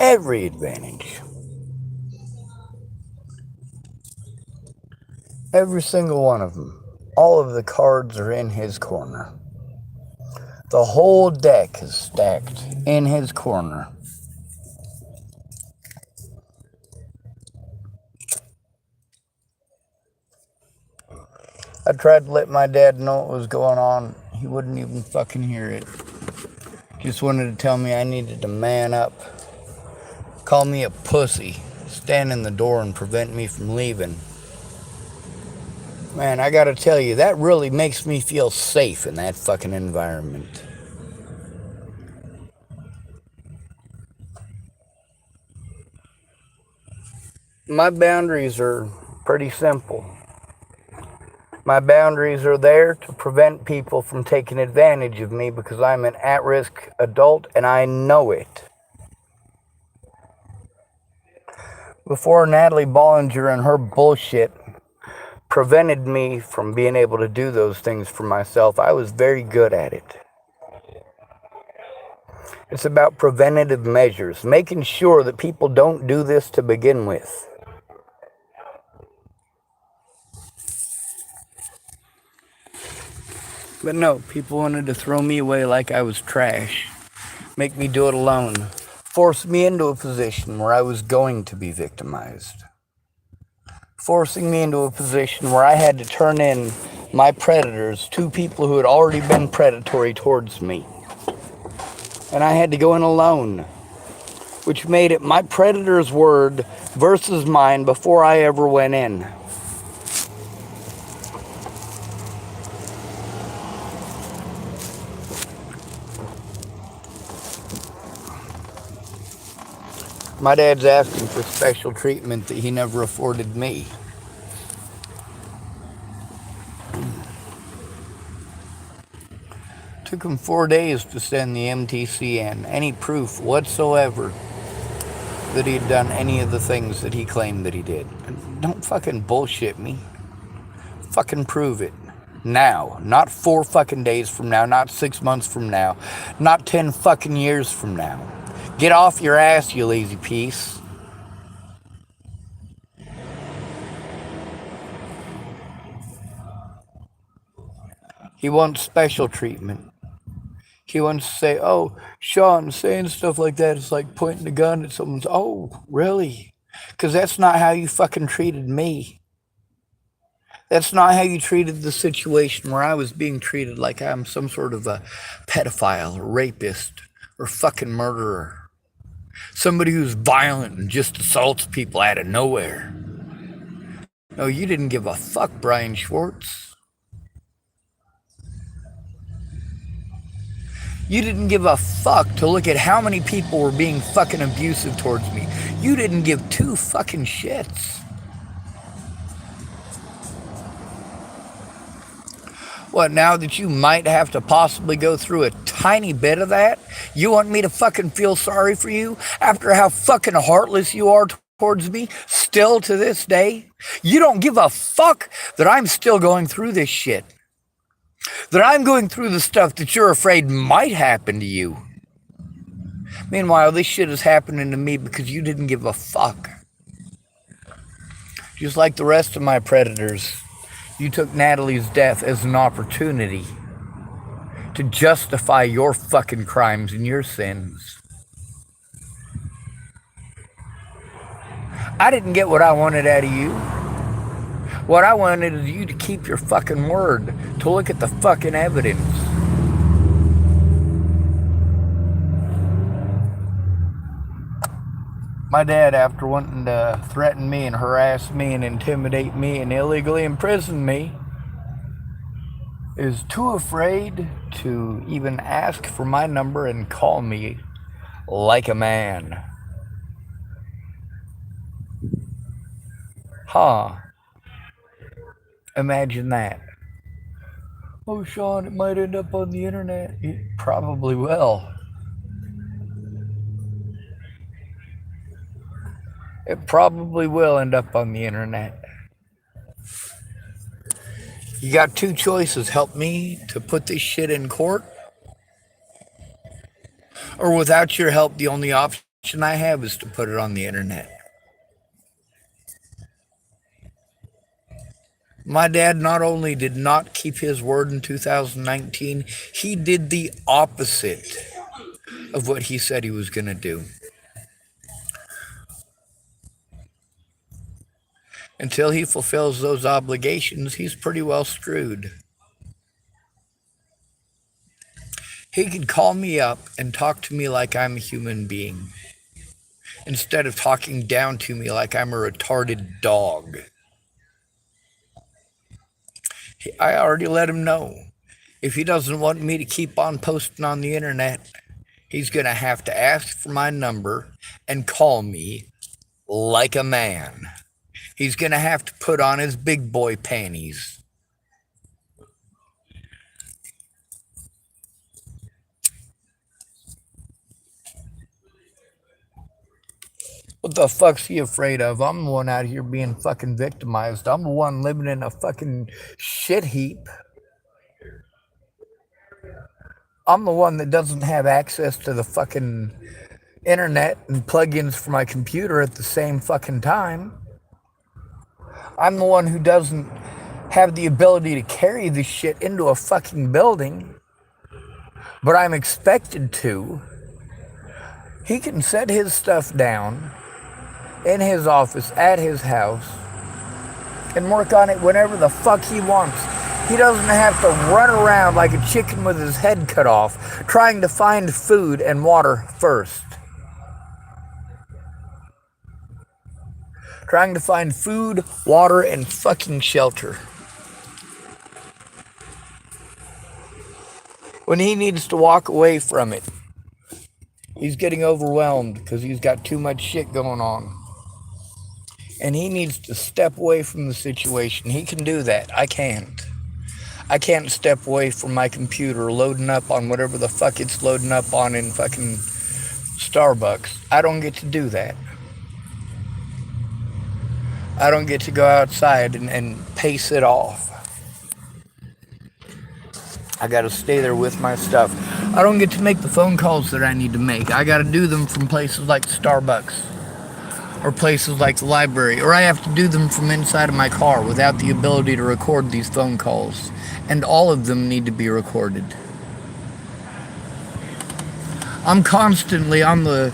every advantage. Every single one of them. All of the cards are in his corner. The whole deck is stacked in his corner. I tried to let my dad know what was going on. He wouldn't even fucking hear it. Just wanted to tell me I needed to man up. Call me a pussy. Stand in the door and prevent me from leaving. Man, I gotta tell you, that really makes me feel safe in that fucking environment. My boundaries are pretty simple. My boundaries are there to prevent people from taking advantage of me because I'm an at-risk adult and I know it. Before Natalie Bollinger and her bullshit prevented me from being able to do those things for myself, I was very good at it. It's about preventative measures, making sure that people don't do this to begin with. But no, people wanted to throw me away like I was trash, make me do it alone, force me into a position where I was going to be victimized, forcing me into a position where I had to turn in my predators to people who had already been predatory towards me. And I had to go in alone, which made it my predator's word versus mine before I ever went in. My dad's asking for special treatment that he never afforded me. Took him 4 days to send the MTC in, any proof whatsoever that he'd done any of the things that he claimed that he did. Don't fucking bullshit me. Fucking prove it. Now. Not 4 fucking days from now, not 6 months from now, not 10 fucking years from now. Get off your ass, you lazy piece. He wants special treatment. He wants to say, oh, Sean, saying stuff like that is like pointing a gun at someone's, oh, really? Because that's not how you fucking treated me. That's not how you treated the situation where I was being treated like I'm some sort of a pedophile or rapist or fucking murderer. Somebody who's violent and just assaults people out of nowhere. No, you didn't give a fuck, Brian Schwartz. You didn't give a fuck to look at how many people were being fucking abusive towards me. You didn't give 2 fucking shits. What, now that you might have to possibly go through a tiny bit of that, you want me to fucking feel sorry for you after how fucking heartless you are towards me still to this day? You don't give a fuck that I'm still going through this shit. That I'm going through the stuff that you're afraid might happen to you. Meanwhile, this shit is happening to me because you didn't give a fuck. Just like the rest of my predators. You took Natalie's death as an opportunity to justify your fucking crimes and your sins. I didn't get what I wanted out of you. What I wanted is you to keep your fucking word, to look at the fucking evidence. My dad, after wanting to threaten me and harass me and intimidate me and illegally imprison me, is too afraid to even ask for my number and call me like a man. Huh. Imagine that. Oh, Sean, it might end up on the internet. It probably will. It probably will end up on the internet. You got 2 choices. Help me to put this shit in court. Or without your help, the only option I have is to put it on the internet. My dad not only did not keep his word in 2019, he did the opposite of what he said he was going to do. Until he fulfills those obligations, he's pretty well screwed. He could call me up and talk to me like I'm a human being, instead of talking down to me like I'm a retarded dog. I already let him know. If he doesn't want me to keep on posting on the internet, he's going to have to ask for my number and call me like a man. He's going to have to put on his big boy panties. What the fuck's he afraid of? I'm the one out here being fucking victimized. I'm the one living in a fucking shit heap. I'm the one that doesn't have access to the fucking internet and plugins for my computer at the same fucking time. I'm the one who doesn't have the ability to carry this shit into a fucking building, but I'm expected to. He can set his stuff down in his office, at his house, and work on it whenever the fuck he wants. He doesn't have to run around like a chicken with his head cut off, trying to find food and water first. Trying to find food, water, and fucking shelter. When he needs to walk away from it, he's getting overwhelmed because he's got too much shit going on. And he needs to step away from the situation. He can do that. I can't. I can't step away from my computer loading up on whatever the fuck it's loading up on in fucking Starbucks. I don't get to do that. I don't get to go outside and pace it off. I gotta stay there with my stuff. I don't get to make the phone calls that I need to make. I gotta do them from places like Starbucks or places like the library, or I have to do them from inside of my car without the ability to record these phone calls. And all of them need to be recorded. I'm constantly on the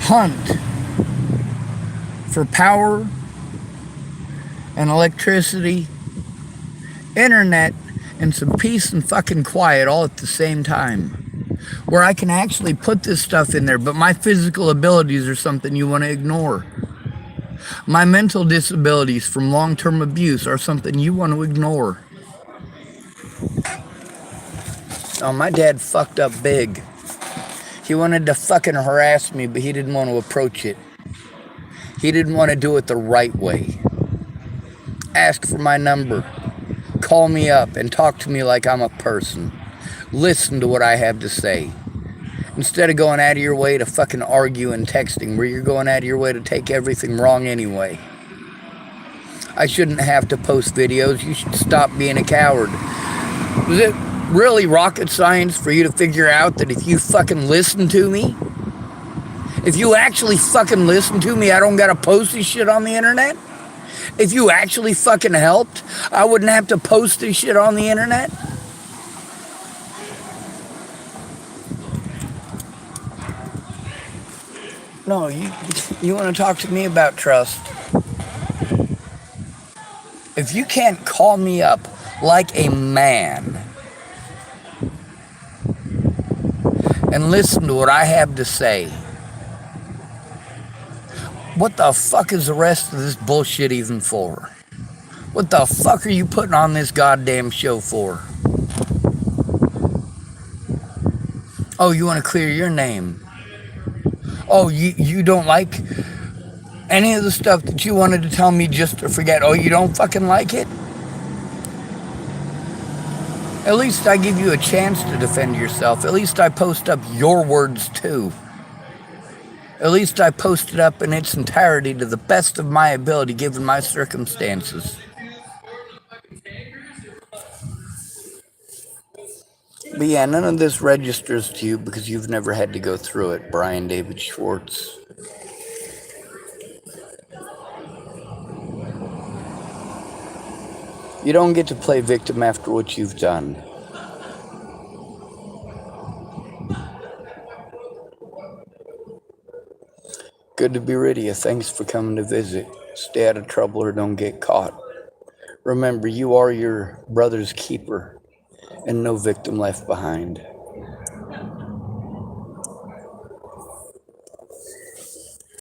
hunt for power and electricity, internet, and some peace and fucking quiet all at the same time, where I can actually put this stuff in there, but my physical abilities are something you want to ignore. My mental disabilities from long-term abuse are something you want to ignore. Oh, my dad fucked up big. He wanted to fucking harass me, but he didn't want to approach it. He didn't want to do it the right way. Ask for my number. Call me up and talk to me like I'm a person. Listen to what I have to say. Instead of going out of your way to fucking argue and texting, where you're going out of your way to take everything wrong anyway. I shouldn't have to post videos. You should stop being a coward. Was it really rocket science for you to figure out that if you fucking listen to me, if you actually fucking listen to me, I don't gotta post this shit on the internet? If you actually fucking helped, I wouldn't have to post this shit on the internet? No, you want to talk to me about trust? If you can't call me up like a man and listen to what I have to say, what the fuck is the rest of this bullshit even for? What the fuck are you putting on this goddamn show for? Oh, you want to clear your name? Oh, you don't like any of the stuff that you wanted to tell me just to forget? Oh, you don't fucking like it? At least I give you a chance to defend yourself. At least I post up your words too. At least I post it up in its entirety to the best of my ability given my circumstances. But yeah, none of this registers to you because you've never had to go through it, Brian David Schwartz. You don't get to play victim after what you've done. Good to be rid of you. Thanks for coming to visit. Stay out of trouble or don't get caught. Remember, you are your brother's keeper and no victim left behind.